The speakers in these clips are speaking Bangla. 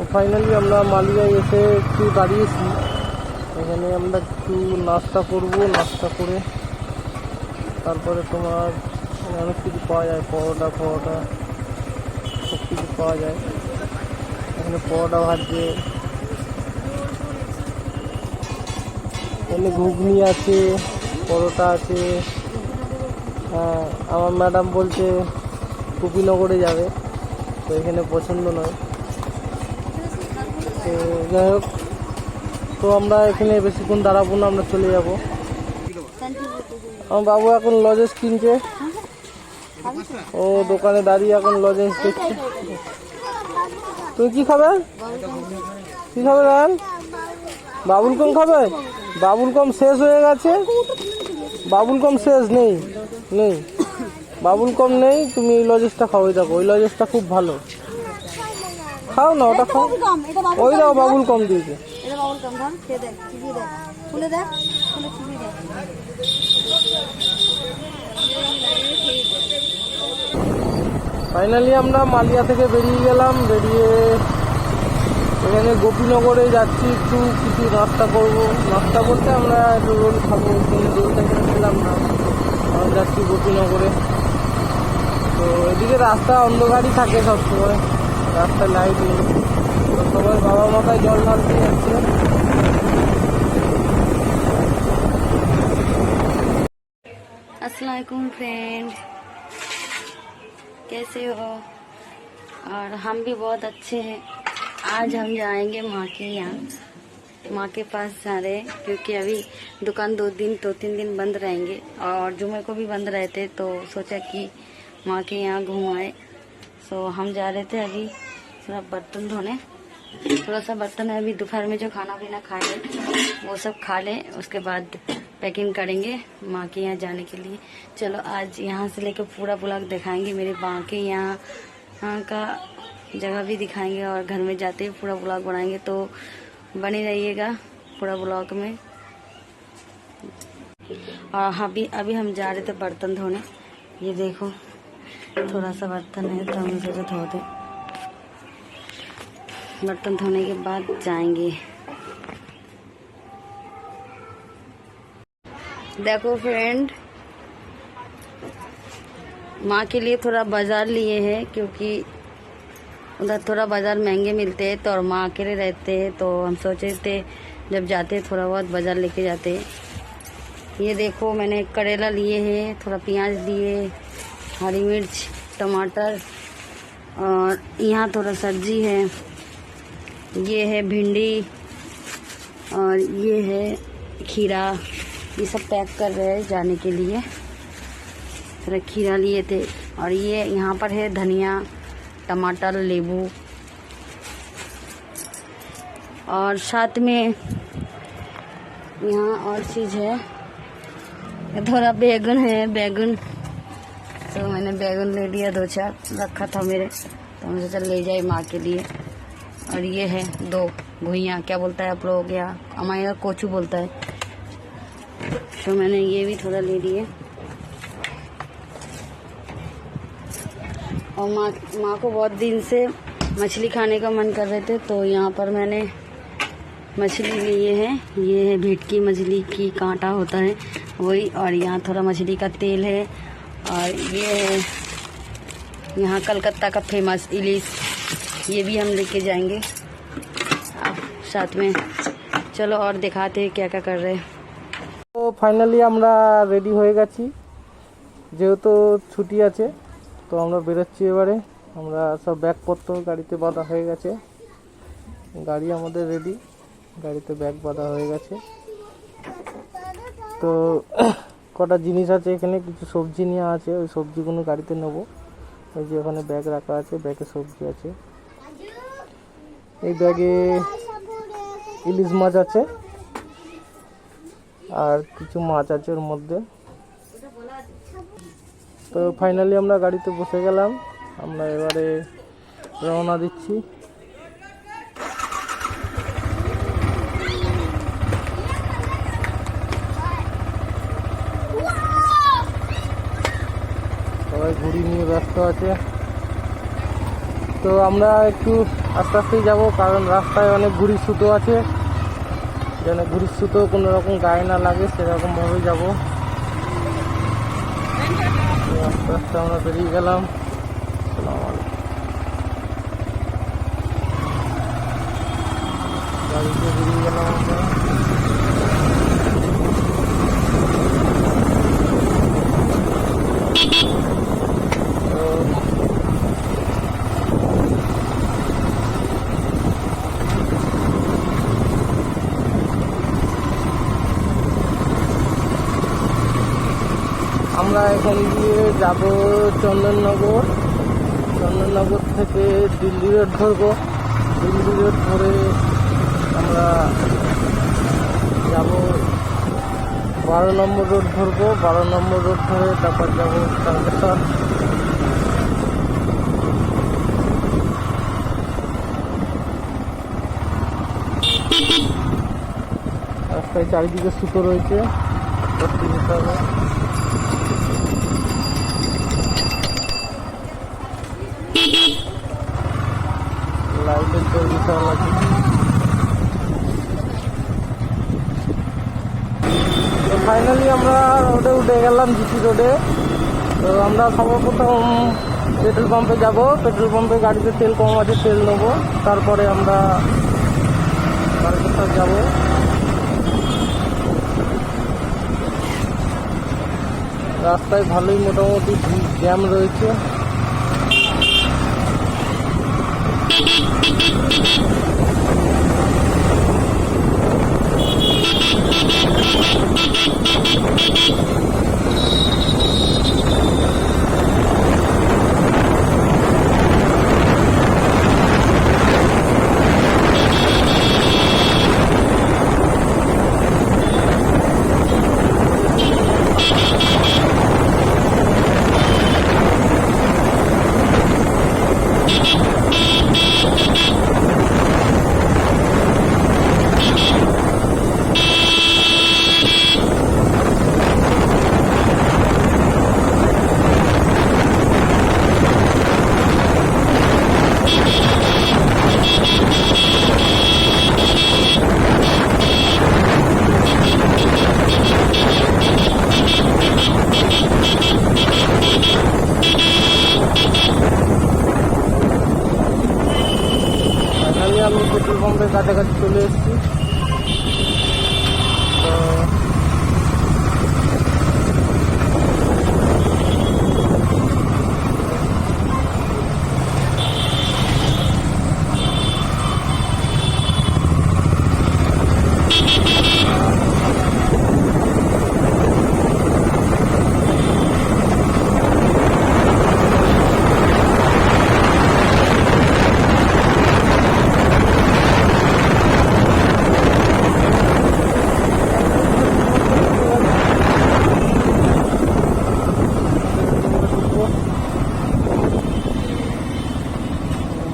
ফাইনালি আমরা মালিয়ায় এসে একটু দাঁড়িয়েছি। এখানে আমরা একটু নাস্তা করব, নাস্তা করে তারপরে তোমার অনেক কিছু পাওয়া যায়, পরোটা সব কিছু পাওয়া যায়। এখানে পরোটা ভাজছে, এখানে ঘুগনি আছে, পরোটা আছে। হ্যাঁ, আমার ম্যাডাম বলছে কুপিনগরে যাবে, তো এখানে পছন্দ নয়। তো যাই হোক, তো আমরা এখানে বেশিক্ষণ দাঁড়াবো না, আমরা চলে যাব। আমার বাবু এখন লজেন্স কিনছে, ও দোকানে দাঁড়িয়ে এখন লজেন্স দেখছে। তুমি কি খাবে? কি খাবে রান? বাবুল কম খাবে? বাবুল কম শেষ হয়ে গেছে, বাবুল কম শেষ নেই, বাবুল কম নেই। তুমি এই লজেন্সটা খাও, ওই দেখো, ওই লজেন্সটা খুব ভালো, খাও না ওটা খাও। ওই দাও বাবুল কম দিয়েছে। ফাইনালি আমরা মালিয়া থেকে বেরিয়ে গেলাম, বেরিয়ে এখানে গোপীনগরে যাচ্ছি। একটু কিছু নাস্তা করবো, নাস্তা করতে আমরা একটু রোল খাবো, কিন্তু রোলটা এখানে খেলাম না, আমরা যাচ্ছি গোপীনগরে। তো এদিকে রাস্তা অন্ধকারই থাকে সবসময়, রাস্তায় লাইট নেই, তো সবাই বাবা মাথায় জল ঢালতে যাচ্ছে। अस्सलाम वालेकुम फ्रेंड, कैसे हो? और हम भी बहुत अच्छे हैं। आज हम जाएंगे माँ के यहाँ, माँ के पास जा रहे हैं क्योंकि अभी दुकान 2-3 दिन बंद रहेंगे और जुमे को भी बंद रहते, तो सोचा कि माँ के यहाँ घूम आए। सो हम जा रहे थे अभी थोड़ा बर्तन धोने, थोड़ा सा बर्तन है। अभी दोपहर में जो खाना पीना खाएंगे वो सब खा लें, उसके बाद पैकिंग करेंगे माँ के यहाँ जाने के लिए। चलो आज यहाँ से लेकर पूरा ब्लॉग दिखाएंगे, मेरे माँ के यहाँ का जगह भी दिखाएंगे और घर में जाते ही पूरा ब्लॉग बनाएंगे, तो बने रहिएगा पूरा ब्लॉग में। और अभी हम जा रहे थे बर्तन धोने, ये देखो थोड़ा सा बर्तन है तो हम सोचे धो दें। बर्तन धोने के बाद जाएंगे। देखो फ्रेंड, माँ के लिए थोड़ा बाजार लिए हैं क्योंकि उधर थोड़ा बाजार महंगे मिलते हैं, तो और माँ अकेले रहते हैं, तो हम सोचे थे जब जाते थोड़ा बहुत बाजार लेके जाते। ये देखो मैंने करेला लिए हैं, थोड़ा प्याज लिए, हरी मिर्च, टमाटर, और यहाँ थोड़ा सब्जी है, ये है भिंडी और ये है खीरा। ये सब पैक कर रहे हैं जाने के लिए। थोड़ा खीरा लिए थे, और ये यहाँ पर है धनिया, टमाटर, नींबू, और साथ में यहाँ और चीज़ है, थोड़ा बैगन है, बैगन। तो मैंने बैगन ले लिया, 2-4 रखा था मेरे, तो मुझे चल ले जाए माँ के लिए। और ये है 2 घुइयाँ, क्या बोलता है आप लोग, या हमारे यहाँ कोचू बोलता है, तो मैंने ये भी थोड़ा ले लिए। और माँ को बहुत दिन से मछली खाने का मन कर रहे थे, तो यहाँ पर मैंने मछली लिए हैं। ये है भेटकी मछली की कांटा होता है वही, और यहाँ थोड़ा मछली का तेल है, और ये है यहाँ कलकत्ता का फेमस इलिश, ये भी हम लेके जाएंगे आप साथ में। चलो और दिखाते हैं क्या क्या कर रहे हैं। তো ফাইনালি আমরা রেডি হয়ে গেছি, যেহেতু ছুটি আছে তো আমরা বেরোচ্ছি এবারে। আমরা সব ব্যাগপত্র গাড়িতে বাঁধা হয়ে গেছে, গাড়ি আমাদের রেডি, গাড়িতে ব্যাগ বাঁধা হয়ে গেছে। তো কটা জিনিস আছে এখানে, কিছু সবজি নেওয়া আছে, ওই সবজিগুলো গাড়িতে নেবো। ওই যে ওখানে ব্যাগ রাখা আছে, ব্যাগে সবজি আছে। এই ব্যাগে ইলিশ মাছ আছে আর কিছু মাছ আছে ওর মধ্যে। তো ফাইনালি আমরা গাড়িতে বসে গেলাম, আমরা এবারে রওনা দিচ্ছি। সবাই ঘুড়ি নিয়ে ব্যস্ত আছে, তো আমরা একটু আস্তে আস্তেই যাবো, কারণ রাস্তায় অনেক ঘুড়ির সুতো আছে, যেন ঘুড়ির সুতো কোনো রকম গায়ে না লাগে সেরকম ভাবে যাবো। আস্তে আস্তে আমরা বেরিয়ে গেলাম। আসসালামু আলাইকুম। গাড়িতে বেরিয়ে গেলাম আমরা। আমরা এখান দিয়ে যাব চন্দননগর। চন্দননগর থেকে দিল্লি রোড ধরবো। দিল্লি রোড ধরে আমরা যাব 12 নম্বর রোড ধরবো। 12 নম্বর রোড ধরে তারপর যাবো তারকেশ্বর। রাস্তায় চারিদিকে সুতো রয়েছে, করতে যেতে হবে। লাইটের তো বিশাল আছে। তো ফাইনালি আমরা রোডে উঠে গেলাম, জিটি রোডে। তো আমরা সর্বপ্রথম পেট্রোল পাম্পে যাব। পেট্রোল পাম্পে গাড়িতে তেল কম আছে, তেল নেবো। তারপরে আমরা তারকেশ্বর যাব। রাস্তায় ভালোই মোটামুটি জ্যাম রয়েছে। আমি পেট্রোল পাম্পের কাছাকাছি চলে এসেছি।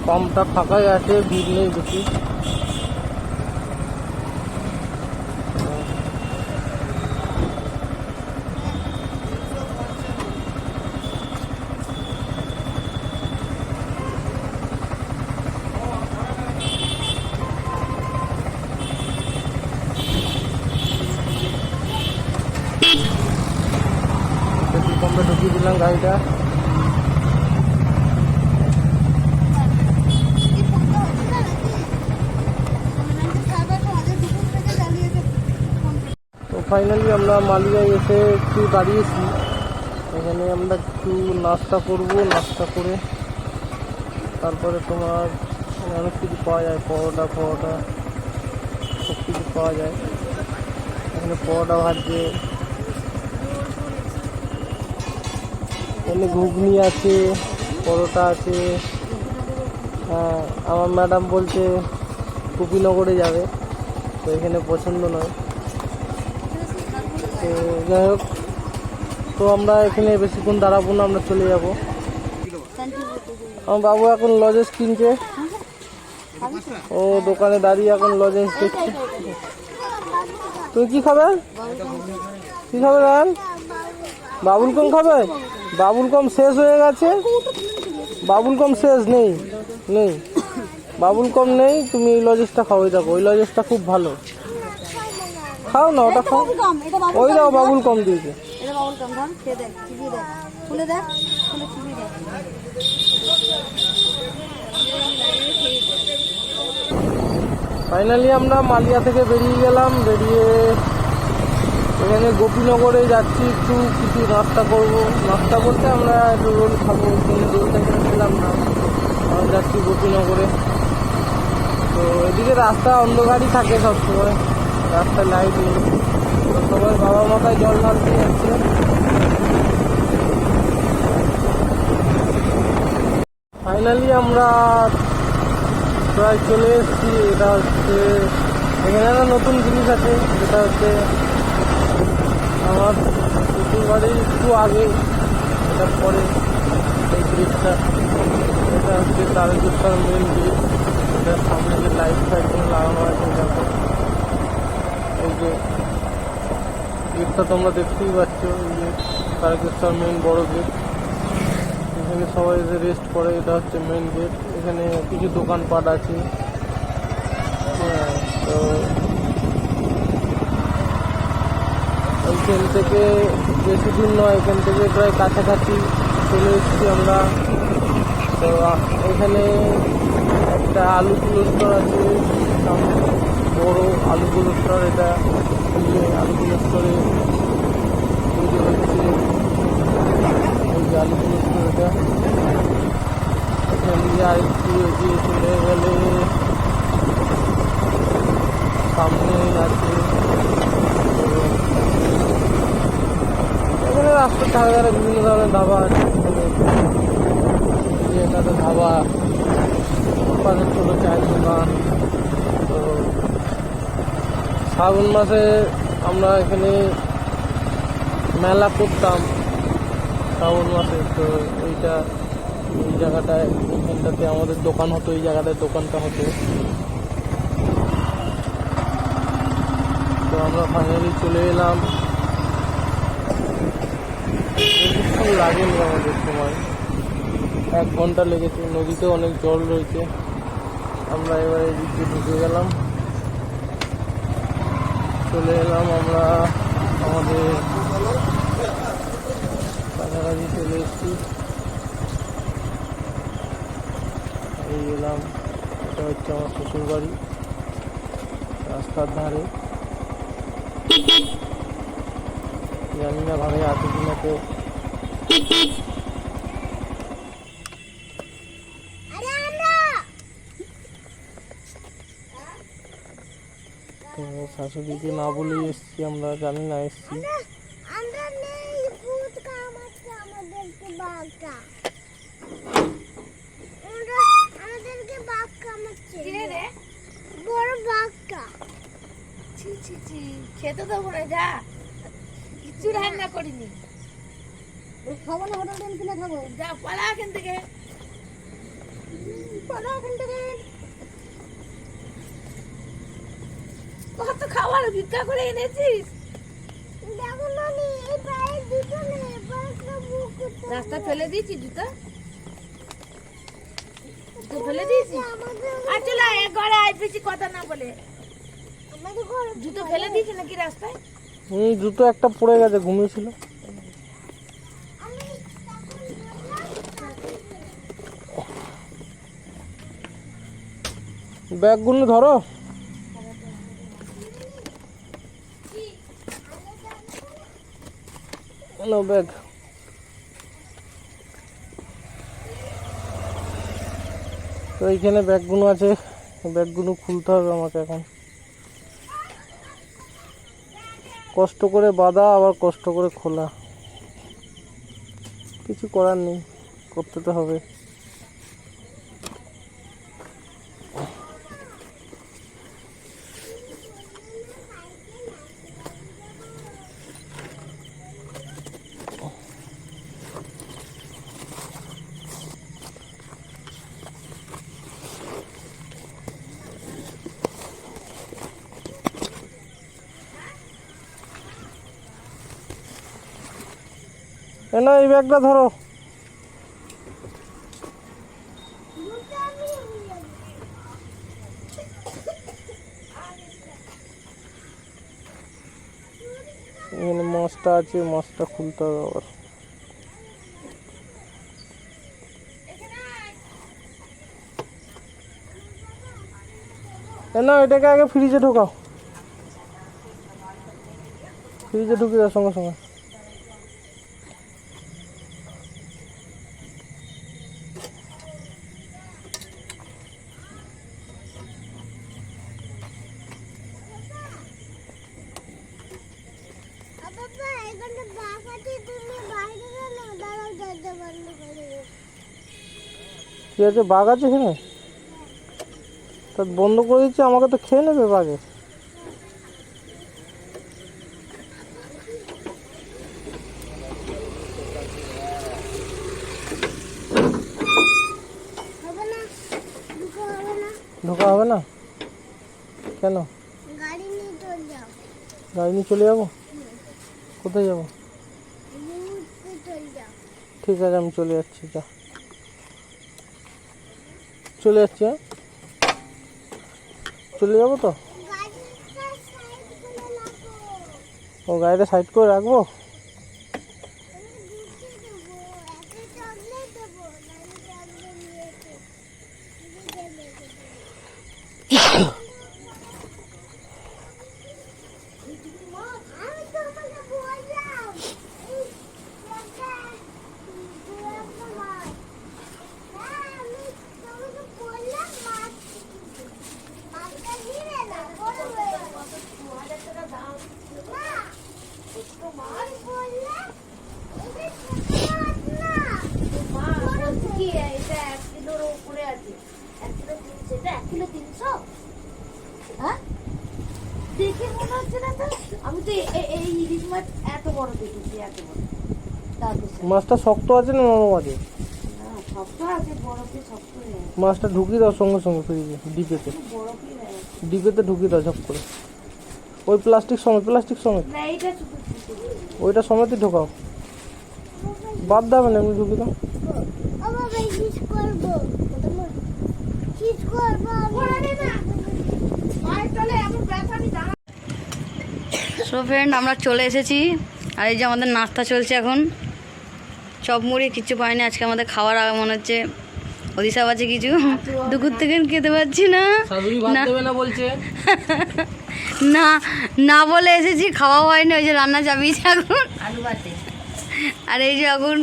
পাম্পটা ফাঁকাই আছে, ভিড় নেই বেশি। পেট্রোল পাম্পে ঢুকিয়ে দিলাম গাড়িটা। ফাইনালি আমরা মালিগায় এসে একটু দাঁড়িয়েছি। এখানে আমরা একটু নাস্তা করব। নাস্তা করে তারপরে তোমার অনেক কিছু পাওয়া যায়, পরোটা সব কিছু পাওয়া যায়। এখানে পরোটা ভাজছে, এখানে ঘুগনি আছে, পরোটা আছে। হ্যাঁ, আমার ম্যাডাম বলছে কুপিনগরে যাবে, তো এখানে পছন্দ নয়। তো যাই হোক, তো আমরা এখানে বেশিক্ষণ দাঁড়াবো না, আমরা চলে যাব। আমার বাবু এখন লজেন্স কিনছে, ও দোকানে দাঁড়িয়ে এখন লজেন্স দেখছে। তুমি কি খাবে? কি খাবে রান? বাবুল কম খাবে? বাবুল কম শেষ হয়ে গেছে, বাবুল কম শেষ নেই। বাবুল কম নেই, তুমি এই লজেসটা খাও। ওই দেখো, ওই লজেসটা খুব ভালো। খাও না, ওটা খাও। ওই দাও, বাবুল কম দিয়েছে। এটা বাবুল কাম, ধর খেয়ে দেখ, চিবিয়ে দেখ, খুলে দেখ, খুলে চিবিয়ে দেখ। ফাইনালি আমরা মালিয়া থেকে বেরিয়ে গেলাম। বেরিয়ে এখানে গোপীনগরে যাচ্ছি, একটু কিছু নাস্তা করবো। নাস্তা বলতে আমরা একটু রোল খাবো, কিন্তু রোলটা এখানে খেলাম না। আমরা যাচ্ছি গোপীনগরে। তো এদিকে রাস্তা অন্ধকারই থাকে সবসময়, রাস্তায় লাইট নেই। তো সবাই বাবা মাথায় জল ঢালতে যাচ্ছে। ফাইনালি আমরা প্রায় চলে এসেছি। এটা হচ্ছে, এখানে একটা নতুন জিনিস আছে, যেটা হচ্ছে আমার শ্বশুর বাড়ির একটু আগে, এটার পরে এই ব্রিজটা, এটা হচ্ছে তারকেশ্বর মেন ব্রিজ। এটার সামনে যে লাইট ফাইটগুলো লাগানো আছে, দেখো এই যে গেটটা তোমরা দেখতেই পাচ্ছ, এই যে তারকেশ্বর মেন বড় গেট। এখানে সবাই এসে রেস্ট করে। এটা হচ্ছে মেন গেট। এখানে কিছু দোকানপাট আছে। হ্যাঁ, তো এইখান থেকে বেশি দূর নয়, এখান থেকে প্রায় কাছাকাছি চলে এসেছি আমরা। তো এখানে একটা আলু কুলো আছে, সামনে বড় আলু কুলো। এটা আলু কুলো স্টোরে তৈরি হচ্ছে, এই যে আলু কুলো। এটা এখান দিয়ে আরেকটু এগিয়ে চলে গেলে সামনে আছে। এখানে রাস্তার ধারে ধারে বিভিন্ন ধরনের ধাবা আছে। এখানে একটা ধাবা, পাশে ছোটো চায়ের দোকান। তো শ্রাবণ মাসে আমরা এখানে মেলা করতাম শ্রাবণ মাসে। তো এইটা, এই জায়গাটায়, এইখানটাতে আমাদের দোকান হতো, এই জায়গাটায় দোকানটা হতো। তো আমরা ফাইনালি চলে এলাম। বেশিক্ষণ লাগেনি আমাদের সময়, 1 ঘন্টা লেগেছে। নদীতে অনেক জল রয়েছে। আমরা এবার এদিক দিয়ে ঢুকে গেলাম, চলে এলাম আমরা আমাদের কাছাকাছি চলে এসেছি। এই এলাম, এটা হচ্ছে আমার শ্বশুর বাড়ি, রাস্তার ধারে। জানি না ভাবে আছে কিনা। তো শাশুড়িকে না বলেই এসছি আমরা, জানি না এসছি। খেতে দেবো না, যা, কিচ্ছু রান্না করিনি। খাবো না, হোটেল থেকে কিনে খাবো। যা, পালা এখান থেকে, পালা এখান থেকে। কত খাবার ভিক্ষা করে এনেছিস। রাস্তা ফেলে দিয়েছি, জুতো ফেলে দিয়েছি। আর চলো ঘরে আয়, বেশি কথা না বলে। জুতো ফেলে দিয়েছে নাকি রাস্তায়? জুতো একটা পড়ে গেছে, ঘুমিয়েছিল। ব্যাগগুলো ধরো। ব্যাগ তো এইখানে ব্যাগগুলো আছে, ব্যাগগুলো খুলতে হবে আমাকে এখন। কষ্ট করে বাঁধা, আবার কষ্ট করে খোলা, কিছু করার নেই, করতে তো হবে। না, এই ব্যাগটা ধরো। এখানে মাছটা আছে, মাছটা খুলতে হবে আবার। না, এটাকে আগে ফ্রিজে ঢোকাও, ফ্রিজে ঢুকে যাও সঙ্গে সঙ্গে। কি আছে, বাঘ আছে এখানে? তা বন্ধ করে দিচ্ছি, আমাকে তো খেয়ে নেবে বাঘে। ঢোকা হবে না কেন? গাড়ি নিয়ে চলে যাবো? কোথায় যাবো? ঠিক আছে, আমি চলে যাচ্ছি, যা চলে যাচ্ছি। হ্যাঁ, চলে যাবো তো। ও, গাড়িটা সাইড করে রাখবো। আমি তো এই ইলিশ মাছ এত বড় দেখেছি, এত বড়। মাছটা শক্ত আছে না নরম আছে? শক্ত আছে, বরফে শক্ত নেই। মাছটা ঢুকিয়ে দাও সঙ্গে সঙ্গে ফ্রিজে, ডিপেতে, বরফই নেই। ডিপেতে ঢুকিয়ে দাও ঝপ করে। ওই প্লাস্টিক সমেত, প্লাস্টিক সমেত, না, এইটা শুধু ওইটা সমেতই ঢোকাও, বাদ দেবে না, এমনি ঢুকিয়ে দাও। সো ফ্রেন্ড, আমরা চলে এসেছি। আর এই যে আমাদের নাস্তা চলছে এখন, চপ মুড়ি কিচ্ছু পাইনি আজকে আমাদের খাওয়ার আগে, মনে হচ্ছে অধিসাব আছে কিছু, দুপুর থেকে খেতে পাচ্ছি না। না না বলে এসেছি, খাওয়া হয়নি, ওই যে রান্না চাপিয়েছি এখন। আর এই যে এখন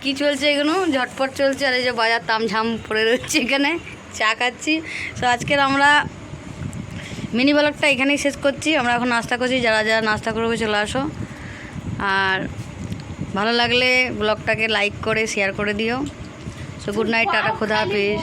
কি চলছে, এগুলো ঝটপট চলছে। আর এই যে বাজার তামঝাম পড়ে রয়েছে, এখানে চা খাচ্ছি। তো আজকের আমরা মিনি ব্লগটা এখানেই শেষ করছি। আমরা এখন নাস্তা করছি, যারা যারা নাস্তা করবে চলে আসো। আর ভালো লাগলে ব্লগটাকে লাইক করে শেয়ার করে দিও। সো গুড নাইট, টাটা, খোদা হাফিজ।